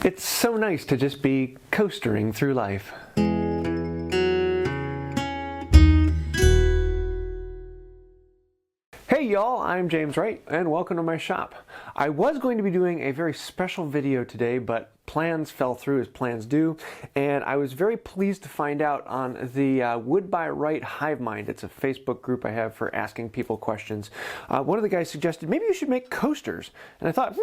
It's so nice to just be coastering through life. Hey y'all, I'm James Wright and welcome to my shop. I was going to be doing a very special video today, but plans fell through as plans do, and I was very pleased to find out on the Wood by Wright Hive Mind. It's a Facebook group I have for asking people questions. One of the guys suggested maybe you should make coasters, and I thought,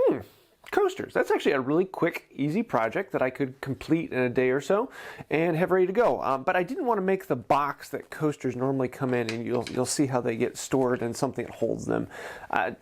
coasters. That's actually a really quick, easy project that I could complete in a day or so and have ready to go. But I didn't want to make the box that coasters normally come in, and you'll see how they get stored in something that holds them.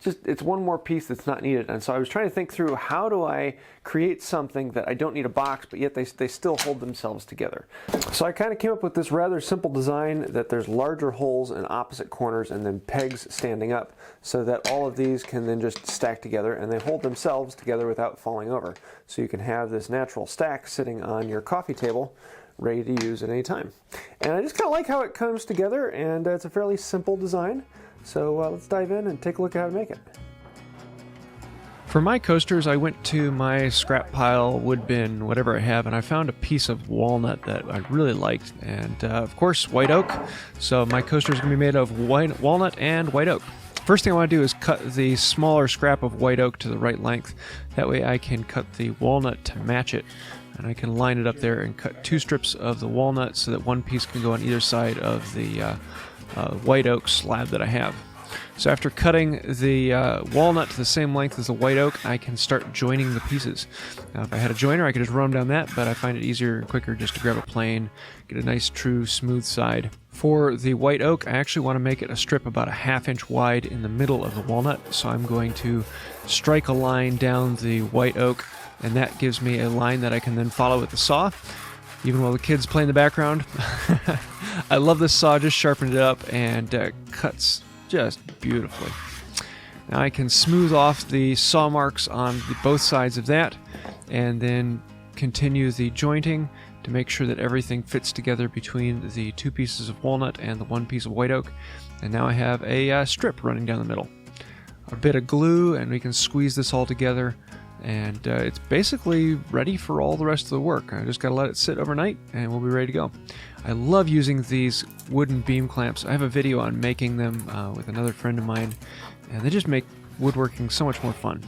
It's one more piece that's not needed. And so I was trying to think through, how do I create something that I don't need a box, but yet they still hold themselves together. So I kind of came up with this rather simple design that there's larger holes in opposite corners and then pegs standing up so that all of these can then just stack together and they hold themselves together without falling over. So you can have this natural stack sitting on your coffee table ready to use at any time. And I just kind of like how it comes together, and it's a fairly simple design. So let's dive in and take a look at how to make it. For my coasters, I went to my scrap pile, wood bin, whatever I have, and I found a piece of walnut that I really liked, and of course white oak. So my coaster is going to be made of walnut and white oak. First thing I want to do is cut the smaller scrap of white oak to the right length. That way I can cut the walnut to match it, and I can line it up there and cut 2 strips of the walnut so that one piece can go on either side of the white oak slab that I have. So after cutting the walnut to the same length as the white oak, I can start joining the pieces. Now, if I had a joiner, I could just run down that, but I find it easier and quicker just to grab a plane, get a nice, true, smooth side. For the white oak, I actually want to make it a strip about a 1/2 inch wide in the middle of the walnut, so I'm going to strike a line down the white oak, and that gives me a line that I can then follow with the saw. Even while the kids play in the background. I love this saw, just sharpened it up and cuts just beautifully. Now I can smooth off the saw marks on both sides of that and then continue the jointing to make sure that everything fits together between the 2 pieces of walnut and the 1 piece of white oak. And now I have a strip running down the middle. A bit of glue and we can squeeze this all together, and it's basically ready for all the rest of the work. I just got to let it sit overnight and we'll be ready to go. I love using these wooden beam clamps. I have a video on making them with another friend of mine, and they just make woodworking so much more fun.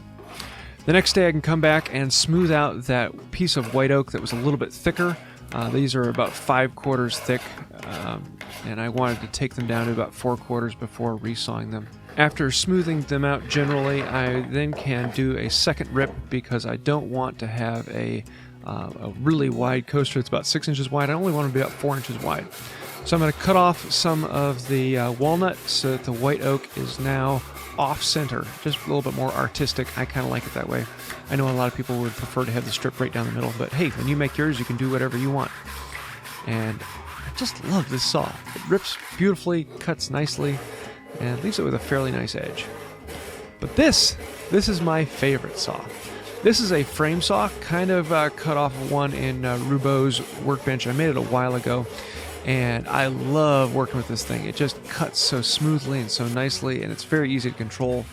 The next day I can come back and smooth out that piece of white oak that was a little bit thicker. These are about 5/4 thick, and I wanted to take them down to about 4/4 before resawing them. After smoothing them out generally, I then can do a second rip because I don't want to have a really wide coaster that's about 6 inches wide. I only want to be about 4 inches wide. So I'm going to cut off some of the walnut so that the white oak is now off center, just a little bit more artistic. I kind of like it that way. I know a lot of people would prefer to have the strip right down the middle, but hey, when you make yours, you can do whatever you want. And I just love this saw. It rips beautifully, cuts nicely, and leaves it with a fairly nice edge. But this is my favorite saw. This is a frame saw, kind of cut off of one in Roubeau's workbench. I made it a while ago, and I love working with this thing. It just cuts so smoothly and so nicely, and it's very easy to control.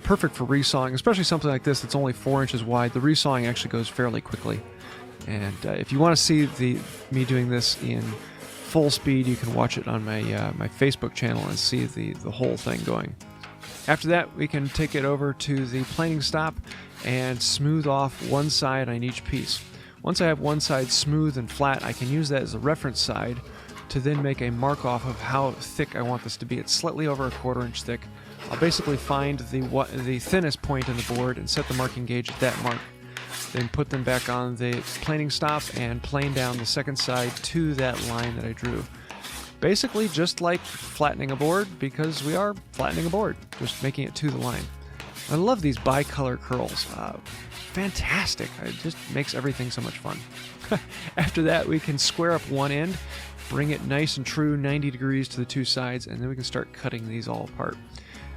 Perfect for resawing, especially something like this that's only 4 inches wide. The resawing actually goes fairly quickly. And if you want to see me doing this in full speed, you can watch it on my Facebook channel and see the whole thing going. After that, we can take it over to the planing stop and smooth off one side on each piece. Once I have one side smooth and flat, I can use that as a reference side to then make a mark off of how thick I want this to be. It's slightly over a 1/4 inch thick. I'll basically find the thinnest point in the board and set the marking gauge at that mark. Then put them back on the planing stop and plane down the second side to that line that I drew. Basically just like flattening a board, because we are flattening a board, just making it to the line. I love these bicolor curls. Fantastic. It just makes everything so much fun. After that, we can square up one end, bring it nice and true 90 degrees to the 2 sides, and then we can start cutting these all apart.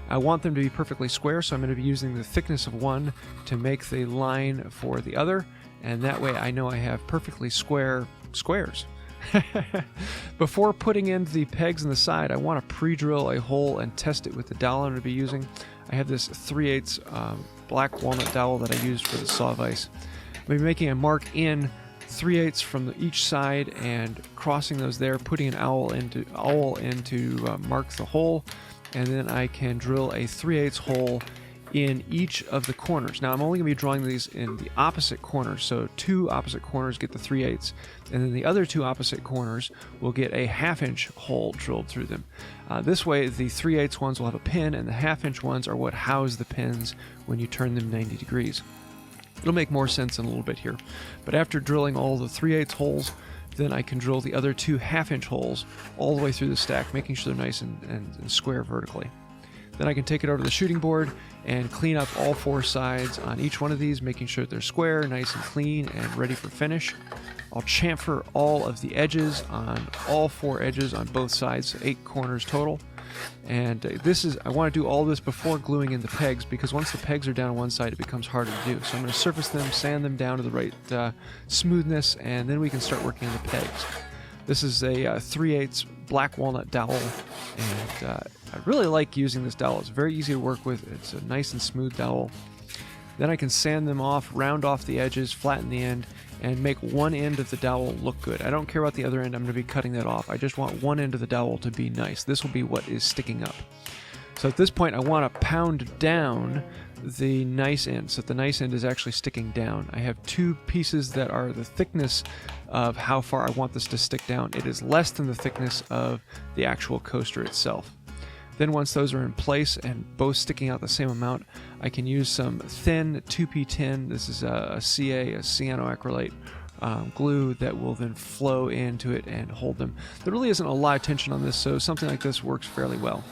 I want them to be perfectly square, so I'm going to be using the thickness of one to make the line for the other, and that way I know I have perfectly square squares. Before putting in the pegs in the side, I want to pre-drill a hole and test it with the dowel I'm going to be using. I have this 3/8 black walnut dowel that I used for the saw vise. I'll be making a mark in 3/8 from each side and crossing those there, putting an owl in to mark the hole, and then I can drill a 3/8 hole in each of the corners. Now I'm only going to be drawing these in the opposite corners, so 2 opposite corners get the 3/8, and then the other 2 opposite corners will get a 1/2-inch hole drilled through them. This way the 3/8 ones will have a pin, and the 1/2-inch ones are what house the pins when you turn them 90 degrees. It'll make more sense in a little bit here. But after drilling all the 3/8 holes, then I can drill the other 2 1/2-inch holes all the way through the stack, making sure they're nice and square vertically. Then I can take it over to the shooting board and clean up all 4 sides on each one of these, making sure they're square, nice and clean, and ready for finish. I'll chamfer all of the edges on all 4 edges on both sides, 8 corners total. And I want to do all this before gluing in the pegs, because once the pegs are down on one side, it becomes harder to do. So I'm going to surface them, sand them down to the right smoothness, and then we can start working on the pegs. This is a 3/8 black walnut dowel, and I really like using this dowel. It's very easy to work with. It's a nice and smooth dowel. Then I can sand them off, round off the edges, flatten the end, and make one end of the dowel look good. I don't care about the other end. I'm going to be cutting that off. I just want one end of the dowel to be nice. This will be what is sticking up. So at this point, I want to pound down the nice end, so that the nice end is actually sticking down. I have 2 pieces that are the thickness of how far I want this to stick down. It is less than the thickness of the actual coaster itself. Then once those are in place and both sticking out the same amount, I can use some thin 2P tin. This is a cyanoacrylate glue that will then flow into it and hold them. There really isn't a lot of tension on this, so something like this works fairly well.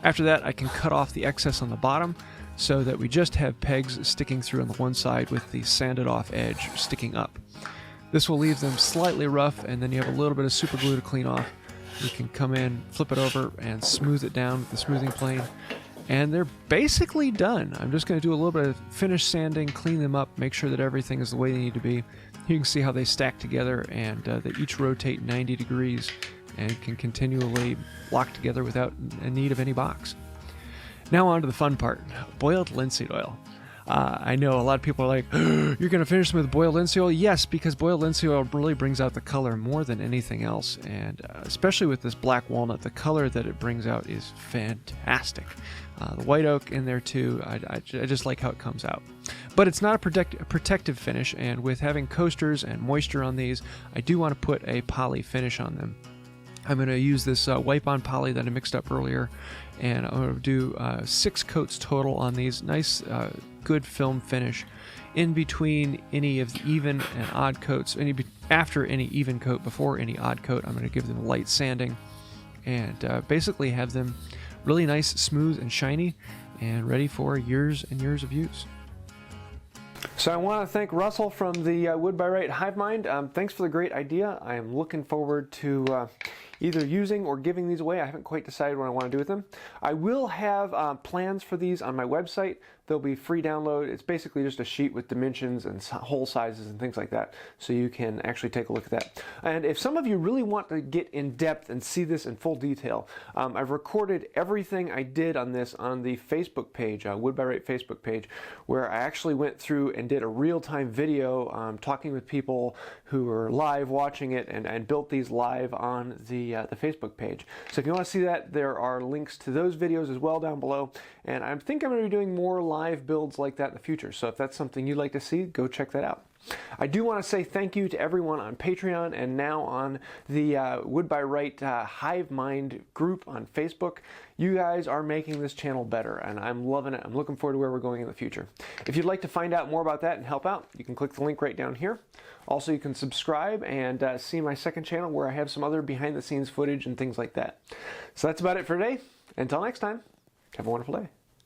After that, I can cut off the excess on the bottom so that we just have pegs sticking through on the one side with the sanded off edge sticking up. This will leave them slightly rough, and then you have a little bit of super glue to clean off. You can come in, flip it over, and smooth it down with the smoothing plane, and they're basically done. I'm just going to do a little bit of finish sanding, clean them up, make sure that everything is the way they need to be. You can see how they stack together, and they each rotate 90 degrees and can continually lock together without a need of any box. Now on to the fun part, boiled linseed oil. I know a lot of people are like, you're going to finish them with boiled linseed oil? Yes, because boiled linseed oil really brings out the color more than anything else, and especially with this black walnut, the color that it brings out is fantastic. The white oak in there too, I just like how it comes out. But it's not a protective finish, and with having coasters and moisture on these, I do want to put a poly finish on them. I'm going to use this wipe-on poly that I mixed up earlier, and I'm going to do 6 coats total on these. Nice, good film finish in between any of the even and odd coats. After any even coat, before any odd coat, I'm going to give them light sanding and basically have them really nice, smooth, and shiny, and ready for years and years of use. So I want to thank Russell from the Wood by Wright Hive Mind. Thanks for the great idea. I am looking forward to either using or giving these away. I haven't quite decided what I want to do with them. I will have plans for these on my website. They'll be free download. It's basically just a sheet with dimensions and hole sizes and things like that, so you can actually take a look at that. And if some of you really want to get in depth and see this in full detail, I've recorded everything I did on this on the Facebook page, Wood by Wright Facebook page, where I actually went through and did a real-time video talking with people who were live watching it and built these live on the Facebook page. So if you want to see that, there are links to those videos as well down below, and I think I'm going to be doing more live builds like that in the future. So if that's something you'd like to see, go check that out. I do want to say thank you to everyone on Patreon and now on the Wood by Wright Hive Mind group on Facebook. You guys are making this channel better, and I'm loving it. I'm looking forward to where we're going in the future. If you'd like to find out more about that and help out, you can click the link right down here. Also, you can subscribe and see my second channel where I have some other behind-the-scenes footage and things like that. So that's about it for today. Until next time, have a wonderful day.